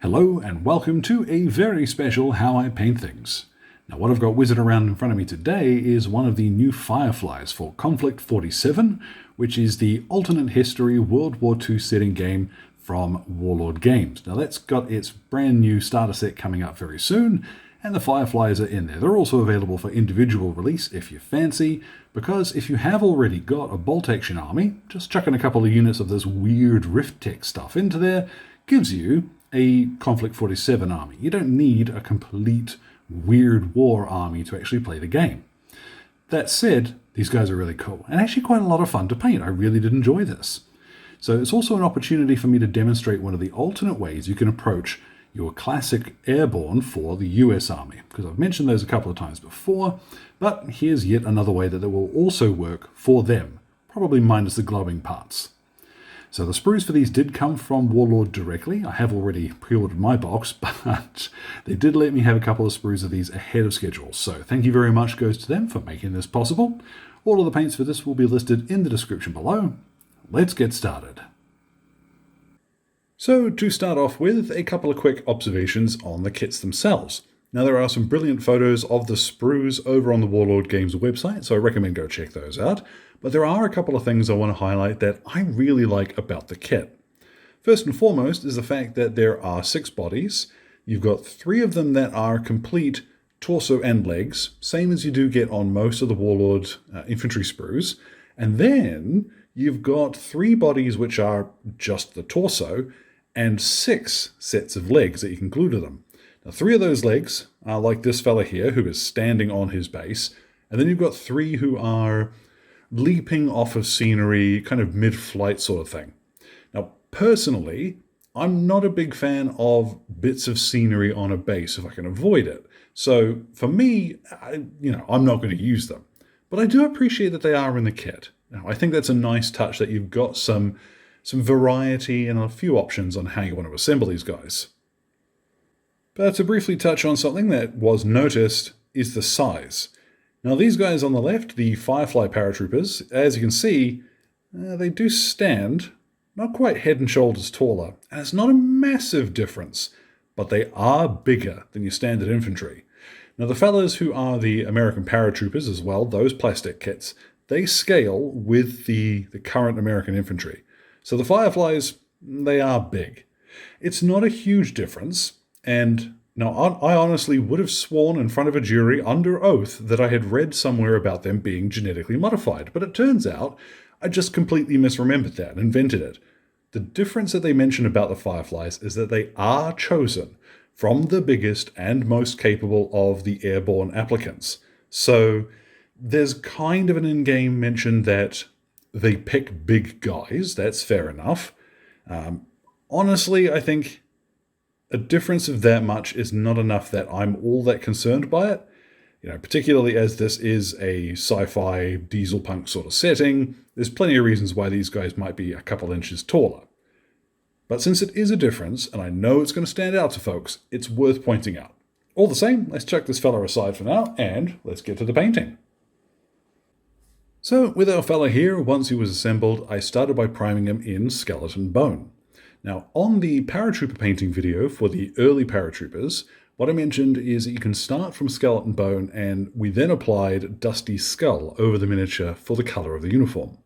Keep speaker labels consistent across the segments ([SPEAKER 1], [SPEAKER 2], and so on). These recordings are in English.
[SPEAKER 1] Hello and welcome to a very special How I Paint Things. Now what I've got wizarded around in front of me today is one of the new Fireflies for Konflikt 47, which is the alternate history World War II setting game from Warlord Games. Now that's got its brand new starter set coming up very soon, and the Fireflies are in there. They're also available for individual release if you fancy, because if you have already got a bolt action army, just chucking a couple of units of this weird Rift Tech stuff into there gives you a Konflikt 47 army. You don't need a complete weird war army to actually play the game. That said, these guys are really cool and actually quite a lot of fun to paint. I really did enjoy this. So it's also an opportunity for me to demonstrate one of the alternate ways you can approach your classic Airborne for the US Army, because I've mentioned those a couple of times before, but here's yet another way that it will also work for them, probably minus the glowing parts. So the sprues for these did come from Warlord directly. I have already pre-ordered my box, but they did let me have a couple of sprues of these ahead of schedule. So thank you very much goes to them for making this possible. All of the paints for this will be listed in the description below. Let's get started. So to start off with, a couple of quick observations on the kits themselves. Now there are some brilliant photos of the sprues over on the Warlord Games website, so I recommend go check those out. But there are a couple of things I want to highlight that I really like about the kit. First and foremost is the fact that there are 6 bodies. You've got 3 of them that are complete torso and legs, same as you do get on most of the Warlord infantry sprues. And then you've got 3 bodies which are just the torso, and 6 sets of legs that you can glue to them. Now 3 of those legs are like this fella here who is standing on his base, and then you've got 3 who are leaping off of scenery, kind of mid-flight sort of thing. Now personally, I'm not a big fan of bits of scenery on a base if I can avoid it. So for me, I'm not going to use them. But I do appreciate that they are in the kit. Now, I think that's a nice touch that you've got some variety and a few options on how you want to assemble these guys. But to briefly touch on something that was noticed is the size. Now these guys on the left, the Firefly paratroopers, as you can see, they do stand not quite head and shoulders taller, and it's not a massive difference, but they are bigger than your standard infantry. Now the fellas who are the American paratroopers as well, those plastic kits, they scale with the current American infantry. So the Fireflies, they are big. It's not a huge difference, and now I honestly would have sworn in front of a jury under oath that I had read somewhere about them being genetically modified, but it turns out I just completely misremembered that and invented it. The difference that they mention about the Fireflies is that they are chosen from the biggest and most capable of the Airborne applicants. So there's kind of an in-game mention that they pick big guys. That's fair enough. Honestly, I think a difference of that much is not enough that I'm all that concerned by it. Particularly as this is a sci-fi diesel punk sort of setting, there's plenty of reasons why these guys might be a couple inches taller. But since it is a difference, and I know it's going to stand out to folks, it's worth pointing out. All the same, let's chuck this fella aside for now, and let's get to the painting. So with our fella here, once he was assembled, I started by priming him in skeleton bone. Now on the paratrooper painting video for the early paratroopers, what I mentioned is that you can start from skeleton bone, and we then applied dusty skull over the miniature for the color of the uniform.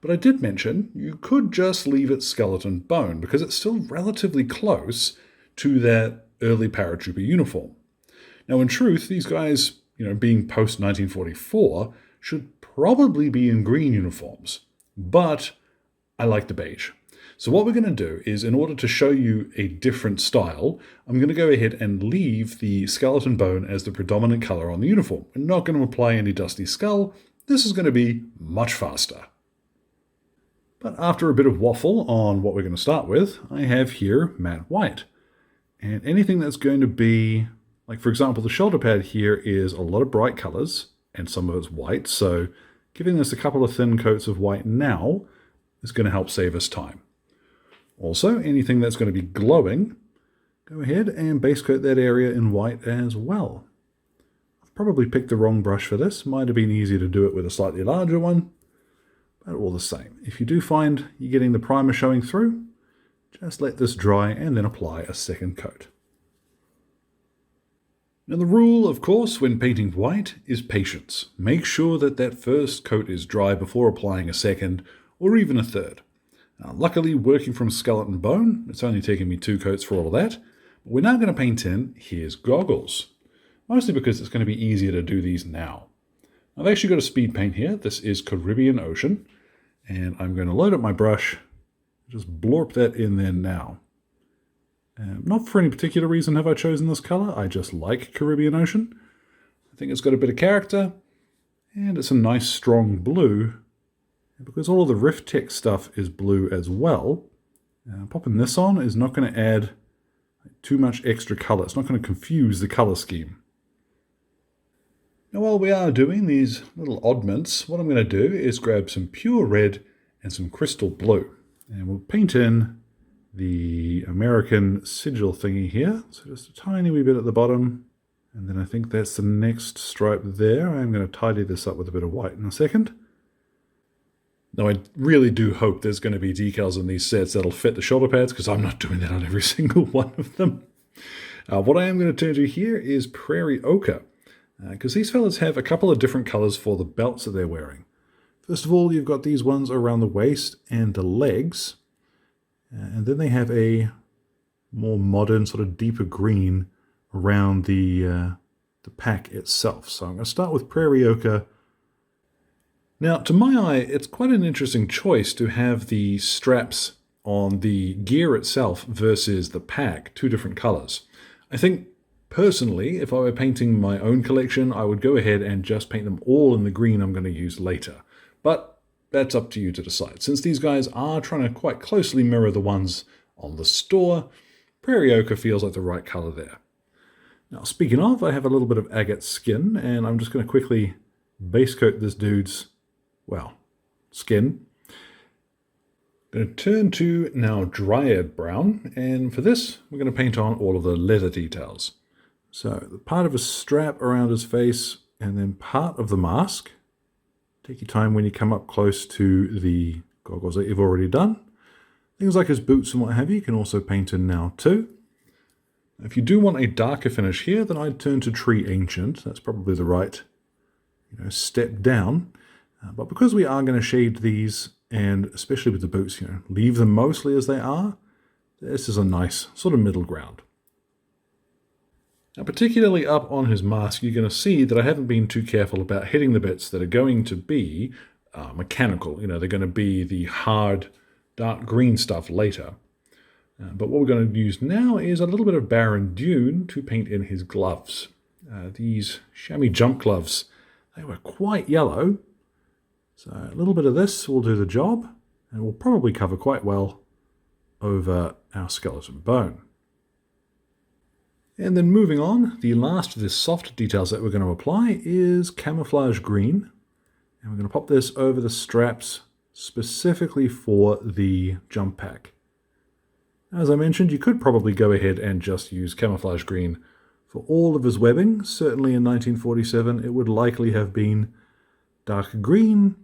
[SPEAKER 1] But I did mention you could just leave it skeleton bone because it's still relatively close to that early paratrooper uniform. Now in truth, these guys, being post 1944, should probably be in green uniforms, but I like the beige. So what we're going to do is, in order to show you a different style, I'm going to go ahead and leave the skeleton bone as the predominant color on the uniform. We're not going to apply any dusty skull. This is going to be much faster. But after a bit of waffle on what we're going to start with, I have here matte white. And anything that's going to be, like for example, the shoulder pad here is a lot of bright colors, and some of it's white, so giving this a couple of thin coats of white now is going to help save us time. Also, anything that's going to be glowing, go ahead and base coat that area in white as well. I've probably picked the wrong brush for this. Might have been easier to do it with a slightly larger one, but all the same. If you do find you're getting the primer showing through, Just let this dry and then apply a second coat. Now the rule, of course, when painting white is patience. Make sure that that first coat is dry before applying a second or even a third. Now, luckily, working from skeleton bone, it's only taken me 2 coats for all of that. But we're now going to paint in his goggles, mostly because it's going to be easier to do these now. I've actually got a speed paint here. This is Caribbean Ocean, and I'm going to load up my brush, just blorp that in there now. Not for any particular reason have I chosen this color. I just like Caribbean Ocean. I think it's got a bit of character, and it's a nice strong blue. Because all of the Rift Tech stuff is blue as well, popping this on is not going to add too much extra color. It's not going to confuse the color scheme. Now while we are doing these little oddments, what I'm going to do is grab some pure red and some crystal blue. And we'll paint in the American sigil thingy here. So just a tiny wee bit at the bottom. And then I think that's the next stripe there. I'm going to tidy this up with a bit of white in a second. Now, I really do hope there's going to be decals in these sets that'll fit the shoulder pads, because I'm not doing that on every single one of them. What I am going to turn to here is Prairie Ochre, because these fellas have a couple of different colors for the belts that they're wearing. First of all, you've got these ones around the waist and the legs, and then they have a more modern, sort of deeper green around the pack itself. So I'm going to start with Prairie Ochre. Now, to my eye, it's quite an interesting choice to have the straps on the gear itself versus the pack, 2 different colors. I think, personally, if I were painting my own collection, I would go ahead and just paint them all in the green I'm going to use later. But that's up to you to decide. Since these guys are trying to quite closely mirror the ones on the store, Prairie Ochre feels like the right color there. Now, speaking of, I have a little bit of agate skin, and I'm just going to quickly base coat this dude's skin. I'm going to turn to now Dryad brown, and for this we're going to paint on all of the leather details. So the part of a strap around his face, and then part of the mask. Take your time when you come up close to the goggles that you've already done. Things like his boots and what have you can also paint in now too. If you do want a darker finish here, then I'd turn to Tree Ancient. That's probably the right step down. But because we are going to shade these, and especially with the boots, leave them mostly as they are, this is a nice sort of middle ground. Now, particularly up on his mask, you're going to see that I haven't been too careful about hitting the bits that are going to be mechanical. They're going to be the hard, dark green stuff later. But what we're going to use now is a little bit of Barren Dune to paint in his gloves. These chamois jump gloves, they were quite yellow. So a little bit of this will do the job, and will probably cover quite well over our skeleton bone. And then moving on, the last of the soft details that we're going to apply is Camouflage Green. And we're going to pop this over the straps specifically for the jump pack. As I mentioned, you could probably go ahead and just use Camouflage Green for all of his webbing. Certainly in 1947, it would likely have been dark green.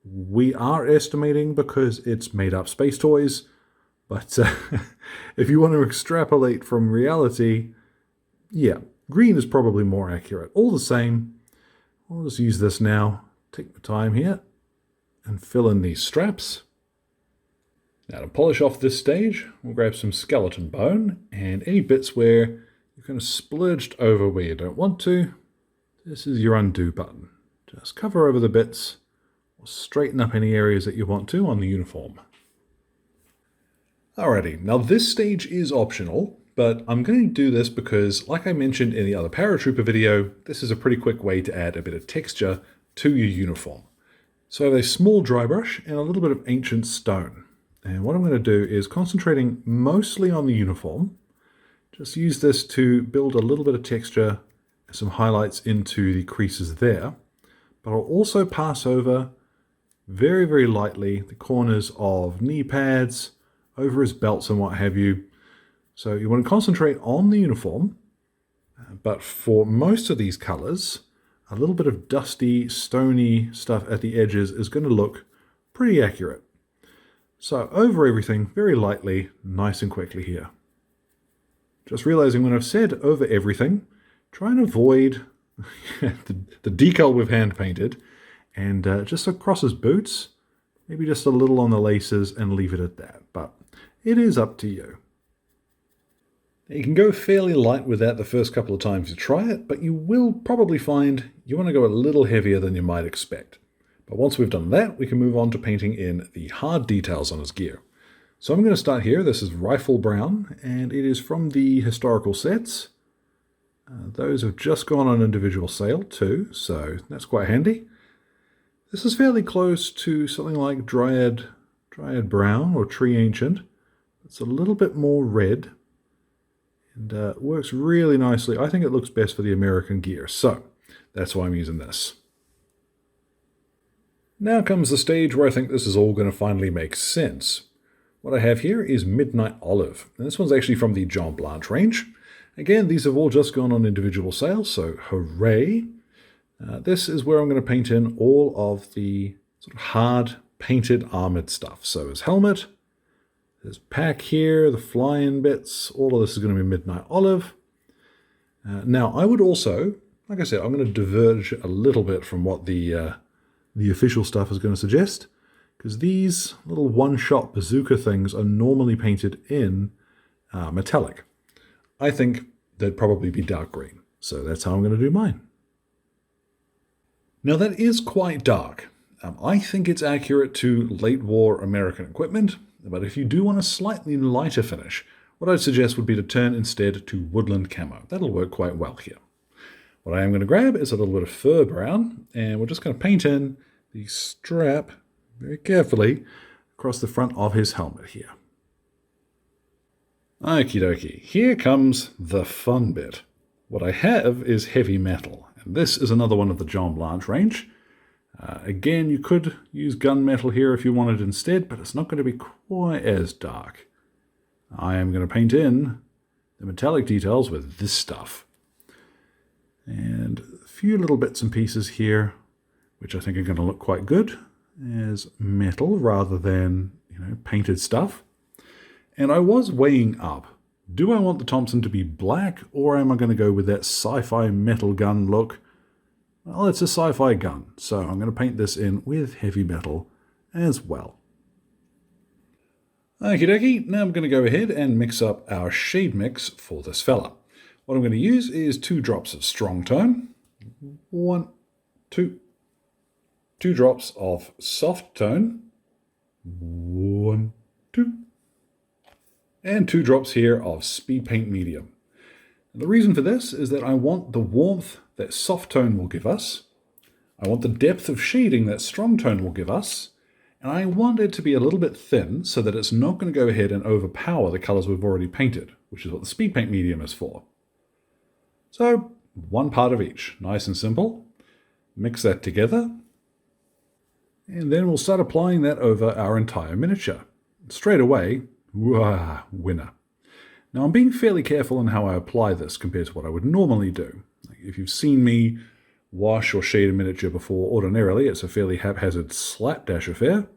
[SPEAKER 1] We are estimating because it's made up space toys, but if you want to extrapolate from reality, yeah, green is probably more accurate. All the same, I'll just use this now, take my time here, and fill in these straps. Now to polish off this stage, we'll grab some skeleton bone, and any bits where you're kind of splurged over where you don't want to, this is your undo button. Just cover over the bits, or straighten up any areas that you want to on the uniform. Alrighty, now this stage is optional, but I'm going to do this because, like I mentioned in the other paratrooper video, this is a pretty quick way to add a bit of texture to your uniform. So I have a small dry brush and a little bit of ancient stone. And what I'm going to do is, concentrating mostly on the uniform, just use this to build a little bit of texture and some highlights into the creases there. But I'll also pass over very, very lightly the corners of knee pads, over his belts and what have you. So you want to concentrate on the uniform, but for most of these colors, a little bit of dusty, stony stuff at the edges is going to look pretty accurate. So over everything, very lightly, nice and quickly here. Just realizing when I've said over everything, try and avoid the decal we've hand painted, and just across his boots, maybe just a little on the laces and leave it at that. But it is up to you. You can go fairly light with that the first couple of times you try it, but you will probably find you want to go a little heavier than you might expect. But once we've done that, we can move on to painting in the hard details on his gear. So I'm going to start here. This is Rifle Brown, and it is from the historical sets. Those have just gone on individual sale too, so that's quite handy. This is fairly close to something like Dryad Brown or Tree Ancient. It's a little bit more red, and works really nicely. I think it looks best for the American gear, so that's why I'm using this. Now comes the stage where I think this is all going to finally make sense. What I have here is Midnight Olive, and this one's actually from the John Blanche range. Again, these have all just gone on individual sales, so hooray! This is where I'm going to paint in all of the sort of hard painted armored stuff. So his helmet, his pack here, the fly-in bits, all of this is going to be Midnight Olive. Now, I would also, like I said, I'm going to diverge a little bit from what the official stuff is going to suggest, because these little one-shot bazooka things are normally painted in metallic. I think they'd probably be dark green, so that's how I'm going to do mine. Now that is quite dark. I think it's accurate to late war American equipment, but if you do want a slightly lighter finish, what I'd suggest would be to turn instead to woodland camo. That'll work quite well here. What I am going to grab is a little bit of fur brown, and we're just going to paint in the strap very carefully across the front of his helmet here. Okie dokie, here comes the fun bit. What I have is heavy metal, and this is another one of the John Blanche range. Again, you could use gunmetal here if you wanted instead, but it's not going to be quite as dark. I am going to paint in the metallic details with this stuff. And a few little bits and pieces here, which I think are going to look quite good as metal rather than, painted stuff. And I was weighing up, do I want the Thompson to be black, or am I going to go with that sci-fi metal gun look? Well, it's a sci-fi gun, so I'm going to paint this in with heavy metal as well. Okie dokie, now I'm going to go ahead and mix up our shade mix for this fella. What I'm going to use is 2 drops of strong tone, 2 drops of soft tone, 1, 2, and 2 drops here of Speedpaint medium. And the reason for this is that I want the warmth that soft tone will give us, I want the depth of shading that strong tone will give us, and I want it to be a little bit thin so that it's not going to go ahead and overpower the colors we've already painted, which is what the Speedpaint medium is for. So 1 part of each, nice and simple. Mix that together, and then we'll start applying that over our entire miniature. Straight away, winner. Now I'm being fairly careful in how I apply this compared to what I would normally do. If you've seen me wash or shade a miniature before, ordinarily it's a fairly haphazard slapdash affair,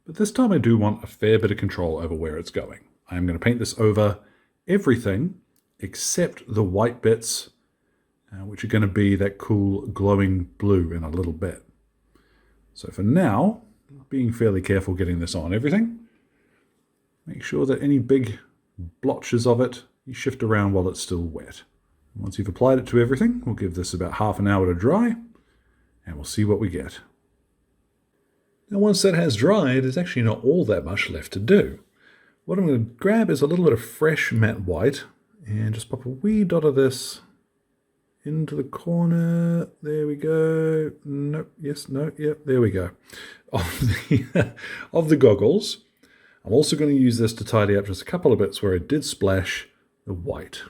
[SPEAKER 1] but this time I do want a fair bit of control over where it's going. I'm going to paint this over everything except the white bits, which are going to be that cool glowing blue in a little bit. So for now, being fairly careful getting this on everything. Make sure that any big blotches of it, you shift around while it's still wet. Once you've applied it to everything, we'll give this about half an hour to dry, and we'll see what we get. Now once that has dried, there's actually not all that much left to do. What I'm going to grab is a little bit of fresh matte white, and just pop a wee dot of this into the corner. There we go. Nope. Yes. No. Yep. There we go. Of the goggles. I'm also going to use this to tidy up just a couple of bits where it did splash the white.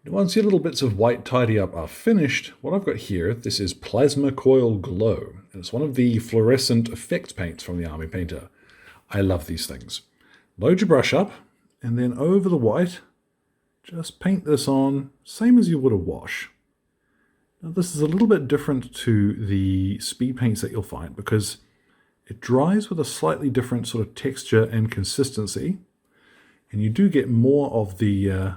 [SPEAKER 1] Once your little bits of white tidy up are finished, what I've got here, this is Plasma Coil Glow. And it's one of the fluorescent effect paints from the Army Painter. I love these things. Load your brush up, and then over the white, just paint this on, same as you would a wash. Now this is a little bit different to the speed paints that you'll find, because It dries with a slightly different sort of texture and consistency, and you do get more of the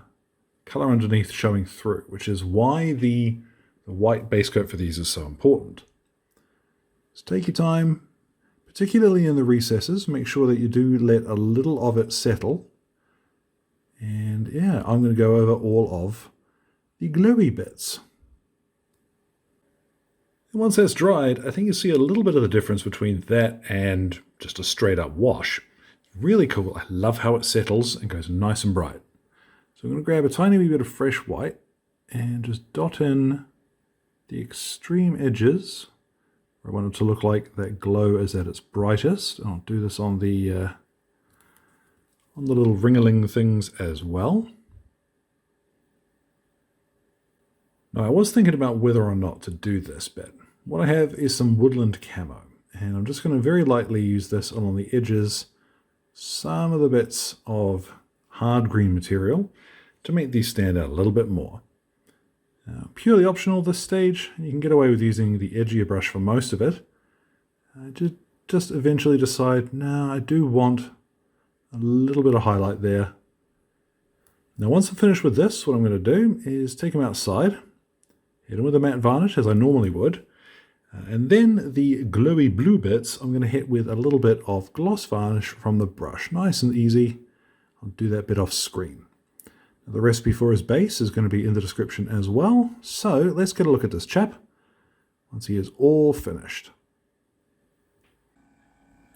[SPEAKER 1] color underneath showing through, which is why the white base coat for these is so important. So take your time, particularly in the recesses. Make sure that you do let a little of it settle. And yeah, I'm going to go over all of the glowy bits. And once that's dried, I think you see a little bit of the difference between that and just a straight up wash. Really cool. I love how it settles and goes nice and bright. So I'm going to grab a tiny wee bit of fresh white and just dot in the extreme edges where I want it to look like that glow is at its brightest. And I'll do this on the little ringling things as well. Now I was thinking about whether or not to do this bit. What I have is some woodland camo, and I'm just going to very lightly use this along the edges, some of the bits of hard green material to make these stand out a little bit more. Purely optional at this stage, you can get away with using the edgier brush for most of it. Just eventually decide, no, I do want a little bit of highlight there. Now once I'm finished with this, what I'm going to do is take them outside, hit them with a matte varnish as I normally would, and then the glowy blue bits I'm going to hit with a little bit of gloss varnish from the brush. Nice and easy. I'll do that bit off screen. Now, the recipe for his base is going to be in the description as well, so let's get a look at this chap once he is all finished.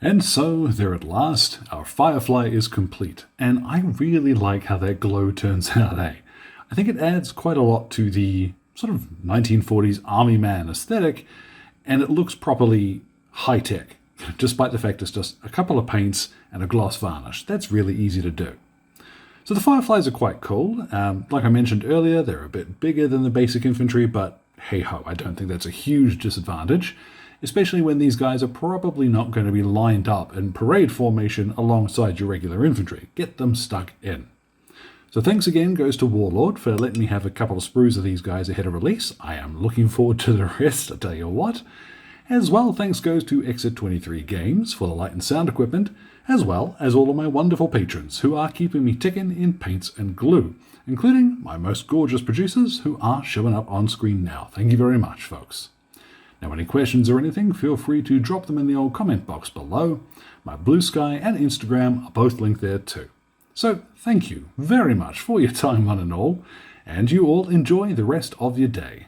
[SPEAKER 1] And so, there at last, our Firefly is complete, and I really like how that glow turns out, eh? I think it adds quite a lot to the sort of 1940s army man aesthetic, and it looks properly high-tech, despite the fact it's just a couple of paints and a gloss varnish. That's really easy to do. So the Fireflies are quite cool. Like I mentioned earlier, they're a bit bigger than the basic infantry, but hey-ho, I don't think that's a huge disadvantage, especially when these guys are probably not going to be lined up in parade formation alongside your regular infantry. Get them stuck in. So thanks again goes to Warlord for letting me have a couple of sprues of these guys ahead of release. I am looking forward to the rest, I tell you what. As well, thanks goes to Exit 23 Games for the light and sound equipment, as well as all of my wonderful patrons who are keeping me ticking in paints and glue, including my most gorgeous producers who are showing up on screen now. Thank you very much, folks. Now, any questions or anything, feel free to drop them in the old comment box below. My Blue Sky and Instagram are both linked there too. So, thank you very much for your time, one and all, and you all enjoy the rest of your day.